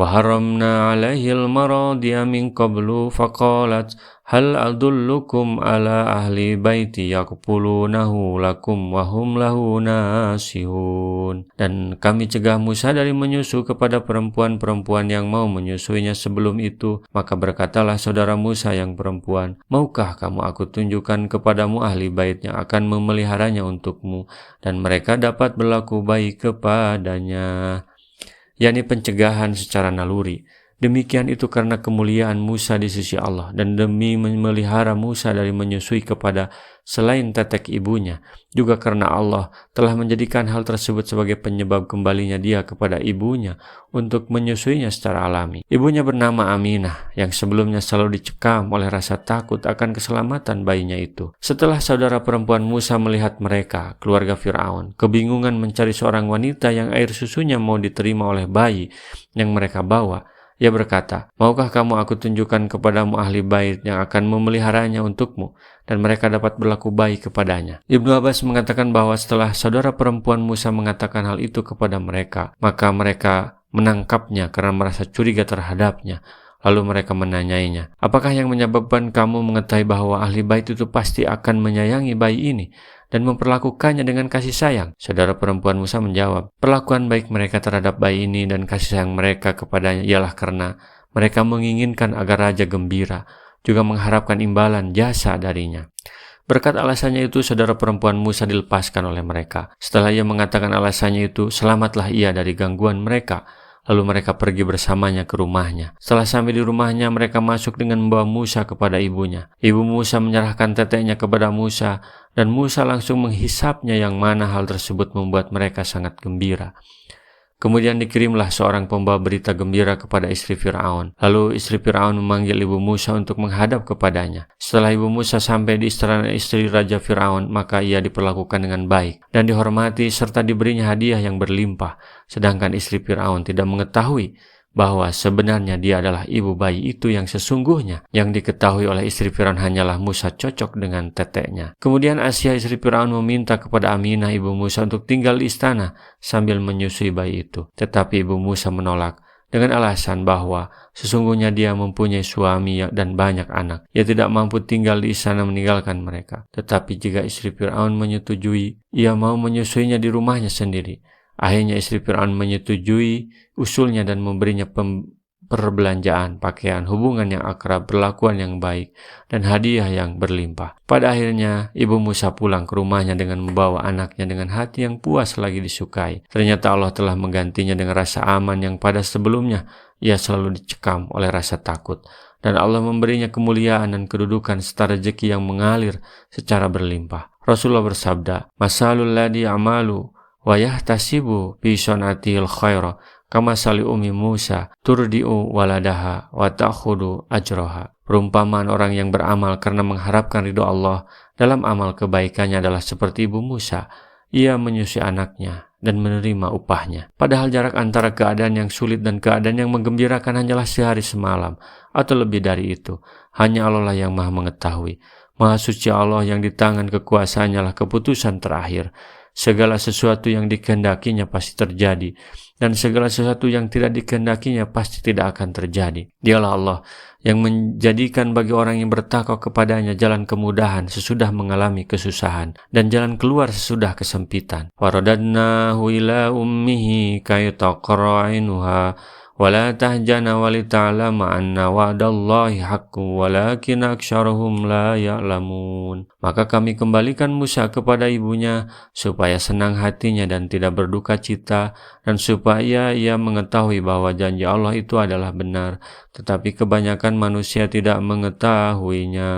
وحرمنا عليه المراضع من قبل فقالت هل أدلكم على أهل بيت يقبلونه لكم وهم له ناسihun. Dan kami cegah Musa dari menyusu kepada perempuan-perempuan yang mau menyusuinya sebelum itu. Maka berkatalah saudara Musa yang perempuan, maukah kamu aku tunjukkan kepadamu ahli bait yang akan memeliharanya untukmu, dan mereka dapat berlaku baik kepadanya. yakni pencegahan secara naluri. Demikian itu karena kemuliaan Musa di sisi Allah dan demi memelihara Musa dari menyusui kepada selain tetek ibunya, juga karena Allah telah menjadikan hal tersebut sebagai penyebab kembalinya dia kepada ibunya untuk menyusuinya secara alami. Ibunya bernama Aminah yang sebelumnya selalu dicekam oleh rasa takut akan keselamatan bayinya itu. Setelah saudara perempuan Musa melihat mereka, keluarga Fir'aun, kebingungan mencari seorang wanita yang air susunya mau diterima oleh bayi yang mereka bawa, ia berkata, maukah kamu aku tunjukkan kepadamu ahli bait yang akan memeliharanya untukmu, dan mereka dapat berlaku baik kepadanya. Ibnu Abbas mengatakan bahwa setelah saudara perempuan Musa mengatakan hal itu kepada mereka, maka mereka menangkapnya karena merasa curiga terhadapnya. Lalu mereka menanyainya, apakah yang menyebabkan kamu mengetahui bahwa ahli bait itu pasti akan menyayangi bayi ini dan memperlakukannya dengan kasih sayang? Saudara perempuan Musa menjawab, perlakuan baik mereka terhadap bayi ini dan kasih sayang mereka kepadanya ialah karena mereka menginginkan agar raja gembira, juga mengharapkan imbalan jasa darinya. Berkat alasannya itu, saudara perempuan Musa dilepaskan oleh mereka. Setelah ia mengatakan alasannya itu, selamatlah ia dari gangguan mereka. Lalu mereka pergi bersamanya ke rumahnya. Setelah sampai di rumahnya, mereka masuk dengan membawa Musa kepada ibunya. Ibu Musa menyerahkan teteknya kepada Musa, dan Musa langsung menghisapnya, yang mana hal tersebut membuat mereka sangat gembira. Kemudian dikirimlah seorang pembawa berita gembira kepada istri Fir'aun. Lalu istri Fir'aun memanggil ibu Musa untuk menghadap kepadanya. Setelah ibu Musa sampai di istana istri Raja Fir'aun, maka ia diperlakukan dengan baik dan dihormati serta diberinya hadiah yang berlimpah. Sedangkan istri Fir'aun tidak mengetahui bahwa sebenarnya dia adalah ibu bayi itu yang sesungguhnya. Yang diketahui oleh istri Fir'aun hanyalah Musa cocok dengan teteknya. Kemudian Asia istri Fir'aun meminta kepada Aminah ibu Musa untuk tinggal di istana sambil menyusui bayi itu. Tetapi ibu Musa menolak dengan alasan bahwa sesungguhnya dia mempunyai suami dan banyak anak. Ia tidak mampu tinggal di istana meninggalkan mereka. Tetapi jika istri Fir'aun menyetujui, ia mau menyusuinya di rumahnya sendiri. Akhirnya istri Fir'aun menyetujui usulnya dan memberinya perbelanjaan, pakaian, hubungan yang akrab, perlakuan yang baik, dan hadiah yang berlimpah. Pada akhirnya, ibu Musa pulang ke rumahnya dengan membawa anaknya dengan hati yang puas lagi disukai. Ternyata Allah telah menggantinya dengan rasa aman yang pada sebelumnya ia selalu dicekam oleh rasa takut. Dan Allah memberinya kemuliaan dan kedudukan serta rezeki yang mengalir secara berlimpah. Rasulullah bersabda, masalul ladhi amalu wa yahtasibu bi sanatil khaira kama sali ummi Musa turdi'u waladaha wa ta'khudu ajraha. Perumpamaan orang yang beramal karena mengharapkan ridho Allah dalam amal kebaikannya adalah seperti ibu Musa. Ia menyusui anaknya dan menerima upahnya. Padahal jarak antara keadaan yang sulit dan keadaan yang menggembirakan hanyalah sehari semalam atau lebih dari itu. Hanya Allah lah yang maha mengetahui. Maha suci Allah yang di tangan kekuasaannya lah keputusan terakhir. Segala sesuatu yang dikehendakinya pasti terjadi, dan segala sesuatu yang tidak dikehendakinya pasti tidak akan terjadi. Dialah Allah yang menjadikan bagi orang yang bertakwa kepadanya jalan kemudahan sesudah mengalami kesusahan, dan jalan keluar sesudah kesempitan. Waradadnahu ila ummihi kay taqra 'ainuha wala tahjana walita'lama anna wa'dallahi haqqun walakin aktsyaruhum la ya'lamun. Maka kami kembalikan Musa kepada ibunya supaya senang hatinya dan tidak berduka cita, dan supaya ia mengetahui bahwa janji Allah itu adalah benar, tetapi kebanyakan manusia tidak mengetahuinya.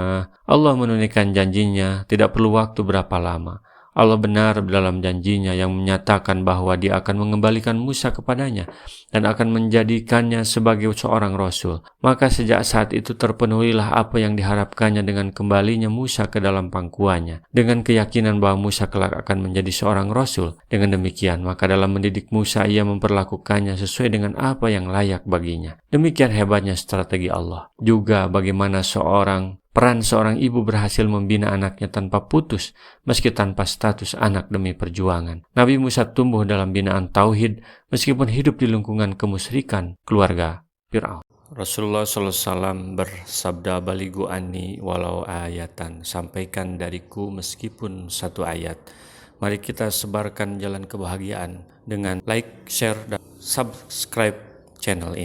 Allah menunaikan janjinya tidak perlu waktu berapa lama. Allah benar dalam janjinya yang menyatakan bahwa dia akan mengembalikan Musa kepadanya dan akan menjadikannya sebagai seorang rasul. Maka sejak saat itu terpenuhilah apa yang diharapkannya dengan kembalinya Musa ke dalam pangkuannya, dengan keyakinan bahwa Musa kelak akan menjadi seorang rasul. Dengan demikian, maka dalam mendidik Musa ia memperlakukannya sesuai dengan apa yang layak baginya. Demikian hebatnya strategi Allah. Juga bagaimana peran seorang ibu berhasil membina anaknya tanpa putus, meski tanpa status anak demi perjuangan. Nabi Musa tumbuh dalam binaan tauhid, meskipun hidup di lingkungan kemusyrikan keluarga Fir'aun. Rasulullah SAW bersabda, baligu anni walau ayatan, sampaikan dariku meskipun satu ayat. Mari kita sebarkan jalan kebahagiaan dengan like, share, dan subscribe channel ini.